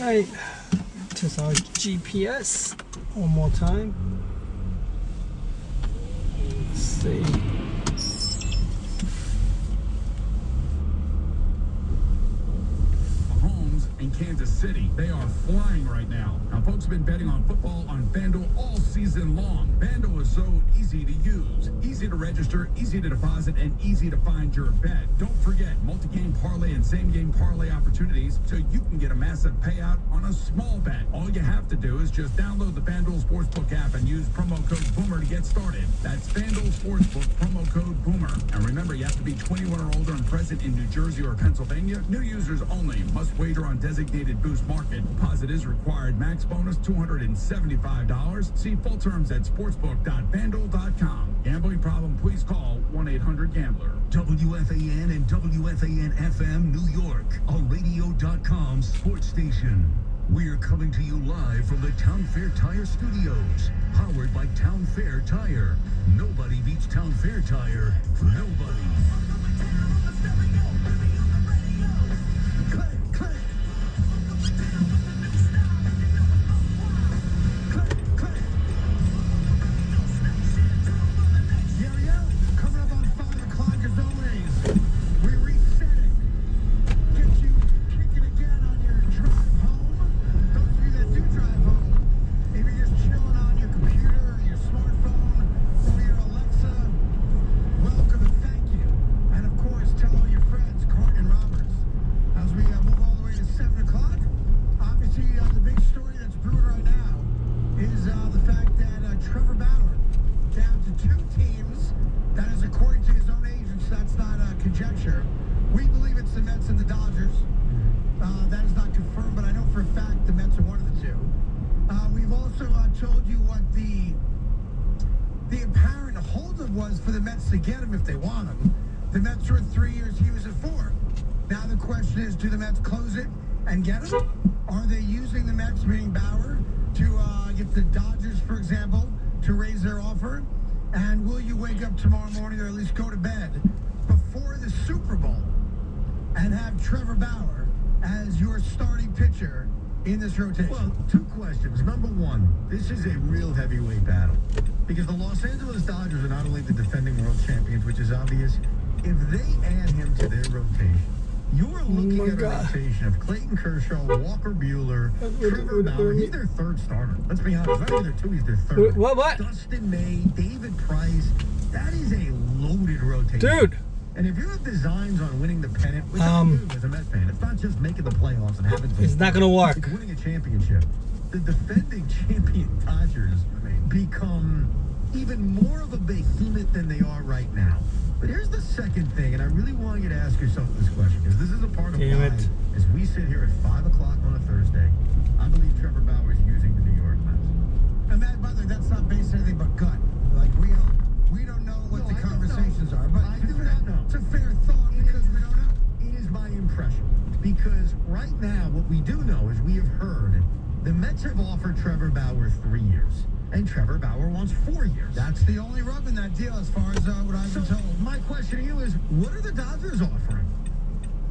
Right, test our GPS one more time. Let's see. In Kansas City, they are flying right now. Now, folks have been betting on football on FanDuel all season long. FanDuel is so easy to use, easy to register, easy to deposit, and easy to find your bet. Don't forget multi-game parlay and same-game parlay opportunities so you can get a massive payout on a small bet. All you have to do is just download the FanDuel Sportsbook app and use promo code BOOMER to get started. That's FanDuel Sportsbook, promo code BOOMER. And remember, you have to be 21 or older and present in New Jersey or Pennsylvania. New users only. Must wager on designated Boost Market. Deposit is required. Max bonus $275. See full terms at sportsbook.fanduel.com. Gambling problem? Please call 1-800-GAMBLER. WFAN and WFAN-FM New York, a radio.com sports station. We're coming to you live from the Town Fair Tire Studios, powered by Town Fair Tire. Nobody beats Town Fair Tire. Nobody. To get him if they want him. The Mets were 3 years, he was at 4. Now the question is, do the Mets close it and get him? Are they using the Mets, meaning Bauer, to get the Dodgers, for example, to raise their offer? And will you wake up tomorrow morning, or at least go to bed, before the Super Bowl and have Trevor Bauer as your starting pitcher in this rotation? Well, two questions. Number one, this is a real heavyweight battle. Because the Los Angeles Dodgers are not only the defending world champions, which is obvious, if they add him to their rotation, you're looking at a rotation of Clayton Kershaw, Walker Buehler, Trevor Bauer. He's their third starter. Let's be honest. Not either two, he's their third. What? Dustin May, David Price. That is a loaded rotation. Dude. And if you have designs on winning the pennant, which I do as a Mets fan, it's not just making the playoffs and having fun. It's not going to work. It's winning a championship. The defending champion Dodgers become even more of a behemoth than they are right now. But here's the second thing, and I really want you to ask yourself this question, because this is a part of why, as we sit here at 5 o'clock on a Thursday, I believe Trevor Bauer is using the New York Mets. And that, by the way, that's not based on anything but gut. Like, we don't know what the conversations are, but I do not know. It's a fair thought because we don't know. It is my impression. Because right now, what we do know is we have heard the Mets have offered Trevor Bauer 3 years. And Trevor Bauer wants 4 years. That's the only rub in that deal as far as what I've been told. My question to you is, what are the Dodgers offering?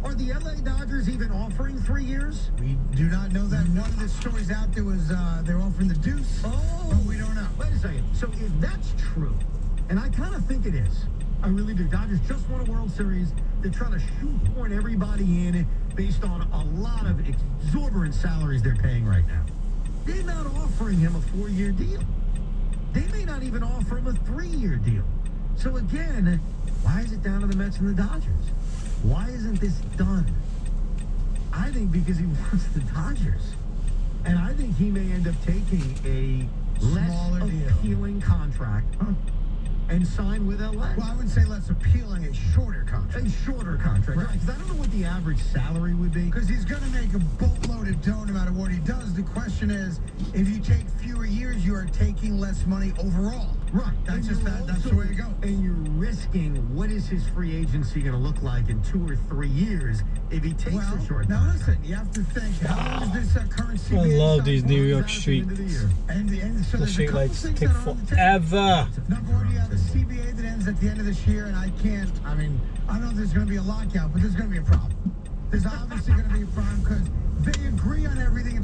Are the LA Dodgers even offering 3 years? We do not know that. One of the stories out there was they're offering the deuce. Oh, but we don't know. Wait a second. So if that's true, and I kind of think it is, I really do. Dodgers just won a World Series. They're trying to shoehorn everybody in based on a lot of exorbitant salaries they're paying right now. They're not offering him a 4-year deal. They may not even offer him a 3-year deal. So again, why is it down to the Mets and the Dodgers? Why isn't this done? I think because he wants the Dodgers. And I think he may end up taking a less appealing contract and sign with LA. Well, I wouldn't say less appealing, a shorter contract. A shorter contract, right? Because I don't know what the average salary would be. Because he's going to make a boatload of dough no matter what he does. The question is, if you take fewer years, you are taking less money overall. Right. That's just that's the way to go. And you're risking what is his free agency going to look like in 2 or 3 years if he takes a short now contract. Listen, you have to think, how long is this current CBA? I love these New York streets. And so the street lights take forever. Number one, you have the CBA that ends at the end of this year, and I don't know if there's going to be a lockout, but there's going to be a problem. There's obviously going to be a problem because they agree on everything.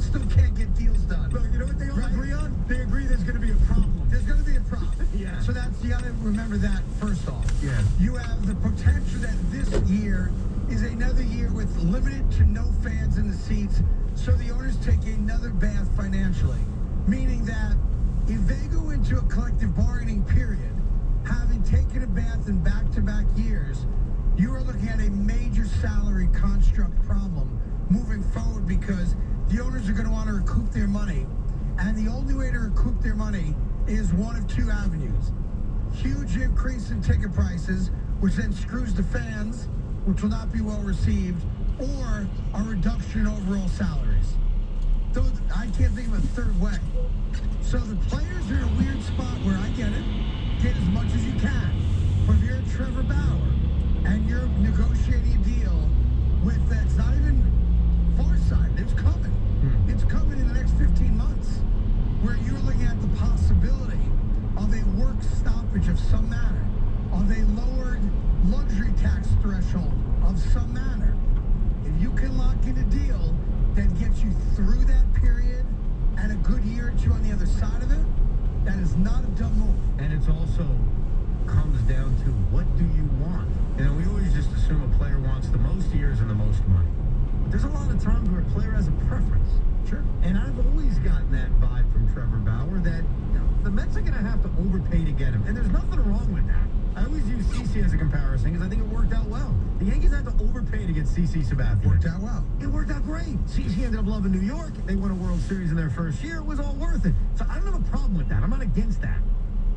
with limited to no fans in the seats, so the owners take another bath financially. Meaning that if they go into a collective bargaining period, having taken a bath in back-to-back years, you are looking at a major salary construct problem moving forward because the owners are going to want to recoup their money. And the only way to recoup their money is one of two avenues. Huge increase in ticket prices, which then screws the fans, which will not be well received, or a reduction in overall salaries. Though I can't think of a third way. So the players are in a weird spot where I get it. Get as much as you can. But if you're Trevor Bauer and you're negotiating a deal with that's not even far side, it's coming. It's coming in the next 15 months, where you're looking at the possibility of a work stoppage of some manner, of a lowered luxury tax threshold of some manner. If you can lock in a deal that gets you through that period and a good year or two on the other side of it, that is not a dumb move. And it's also comes down to what do you want? You know, we always just assume a player wants the most years and the most money. There's a lot of times where a player has a preference. Sure. And I've always gotten that vibe from Trevor Bauer that, you know, the Mets are going to have to overpay to get him. And there's nothing wrong with that. I always use CC as a comparison because I think it worked out well. The Yankees had to overpay to get CC Sabathia. Worked out well. It worked out great. CC ended up loving New York. They won a World Series in their first year. It was all worth it. So I don't have a problem with that. I'm not against that.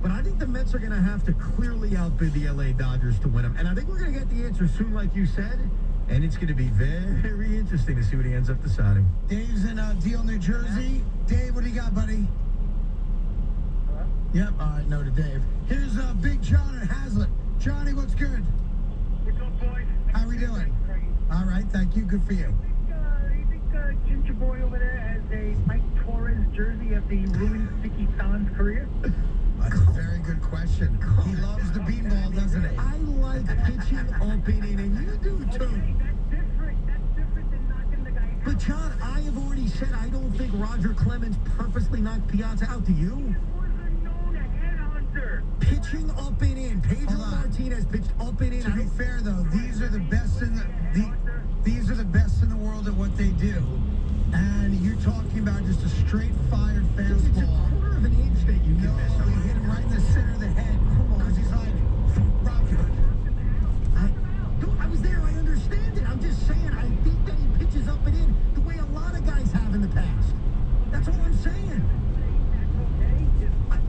But I think the Mets are going to have to clearly outbid the LA Dodgers to win them. And I think we're going to get the answer soon, like you said. And it's going to be very interesting to see what he ends up deciding. Dave's in Deal, New Jersey. Dave, what do you got, buddy? Hello? Yep, all right, no to Dave. Here's Big John in Hazlet. Johnny, what's good? What's up, boys? How we doing? All right, thank you. Good for you. You think Ginger Boy over there has a Mike Torres jersey of the ruined Vicky San's career? That's a very good question. He loves the beanball, doesn't he? I like pitching up and in, and you do too. Okay, that's different. That's different than knocking the guy out. But John, I have already said I don't think Roger Clemens purposely knocked Piazza out. Do you? He was a known headhunter. Pitching up and in. Pedro Hold on. Martinez pitched up and in. To be fair, though, these are the best in these are the best in the world at what they do. And you're talking about just a straight fire It's a fastball. quarter of an inch that you No, can miss. he hit him right in the center of the head. Come on, because he's like, Roger. I was there. I understand it. I'm just saying. I think that he pitches up and in the way a lot of guys have in the past. That's all I'm saying.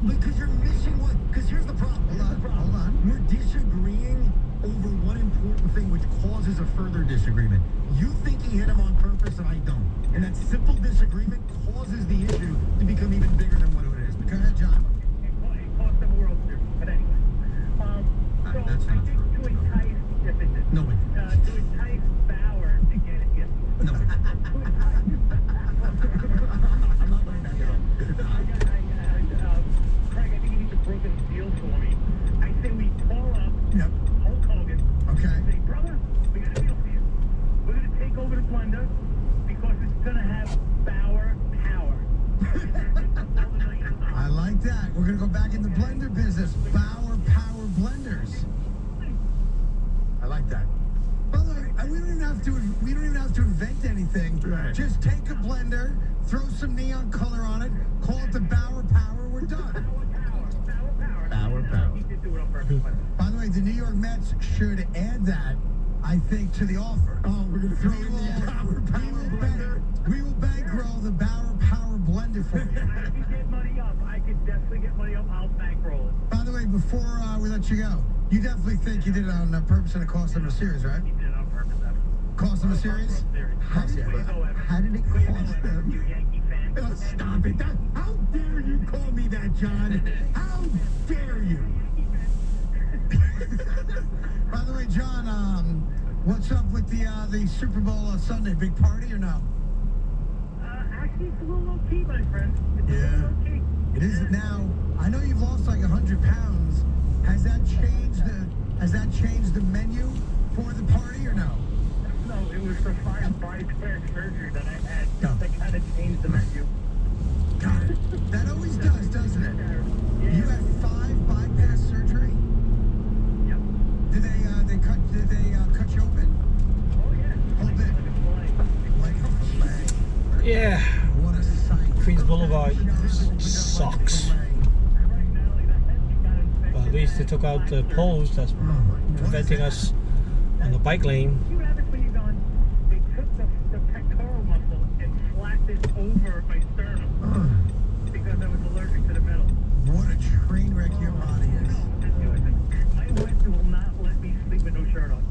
Because you're missing one. Because here's the problem. Hold on. We're disagreeing over one important thing, which causes a further disagreement. You think he hit him on purpose, and I don't. And that simple disagreement causes the issue to become even bigger than what it is. Go ahead, John. It cost them a World Series. But anyway. So That's I not think true. to entice, yes, it did. No, it didn't. To entice Bauer to get it, yes. No, it didn't. I'm not letting that go. Craig, I think you need to broker this deal for me. I say we call up Yep. Hulk Hogan. Okay. Say, brother, we got a deal for you. We're going to take over the blender because it's going to have Bauer power. I like that. We're gonna go back in the blender business. Bauer Power Blenders. I like that. By the way, we don't even have to invent anything. Right. Just take a blender, throw some neon color on it, call it the Bauer Power. We're done. Bauer power. He did do it on purpose. By the way, the New York Mets should add that, I think, to the offer. Oh, we're gonna throw We in will, the Bauer blender. we will bankroll the Bauer Power Blender for you. I could get money up. I could definitely get money up. I'll bankroll it. By the way, before we let you go, you definitely think you did it on purpose and it cost them a series, right? He did it on purpose. Cost them a series? How did it cost them? You Yankee fan. Oh, stop it. How dare you call me that, John? How dare you? By the way, John, what's up with the Super Bowl Sunday? Big party or no? Actually, it's a little low key, my friend. It's a Yeah. little low key. It is now. I know you've lost like 100 pounds. Has that changed the menu for the party or no? No, it was the bypass surgery that I had Oh. that kind of changed the menu. Got it. That always does, doesn't it? Yeah. You had 5 bypass surgery. Yep. Did they cut you open? Oh yeah. Whole bit. Yeah, What a sight. Queens Boulevard sucks. But at least they took out the poles that's preventing us on the bike lane. See what happens when you're gone? They took the pectoral muscle and slapped it over my sternum because I was allergic to the metal. What a train wreck your body is. My wife will not let me sleep with no shirt on.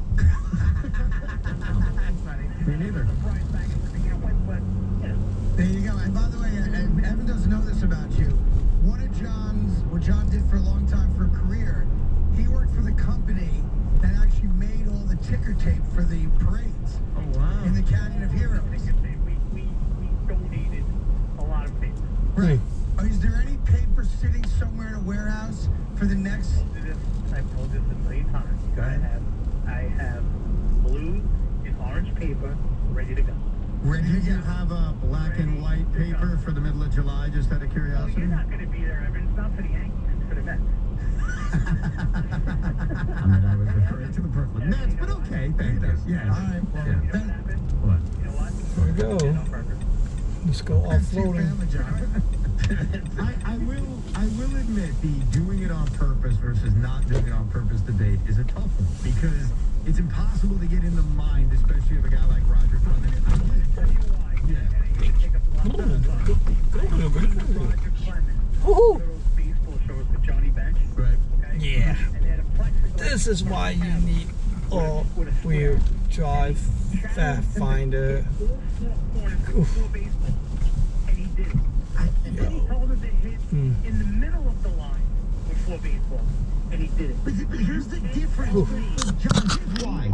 Me neither. Surprise back at the beginning, but you know. There you go. And by the way, and Evan doesn't know this about you. What John did for a long time for a career, he worked for the company that actually made all the ticker tape for the parades Oh, wow. in the Canyon of Heroes. We donated a lot of paper. Right. Is there any paper sitting somewhere in a warehouse for the next? I've told this a million times. Go ahead. I have blue and orange paper ready to go. Ready to Do you go? have a black and white paper for the middle of July, just out of Well, curiosity? you're not going to be there, Evan. It's not for the Yankees. It's for the Mets. I mean, I was referring to the Brooklyn Nets, but okay, thank you. Yes. All right. Well, Yeah. You know what Ben, happened? What? You know what? There we go. Did it on purpose. Let's go that's your off-roading. family, John. I will admit the doing it on purpose versus not doing it on purpose debate is a tough one because it's impossible to get in the mind, especially of a guy like Roger Clemens. Tell you why. Yeah. Okay, you can take up a lot of time. Roger Clemens, Woohoo! little baseball shows for Johnny Bench. Right. Okay? Yeah. And they had a plexiglass This is why you need all-wheel drive Pathfinder. all four corners of four baseball. And he did it. And then he told him to hit in the middle of the line with four baseball. And he did it. But here's the difference, John. Here's why.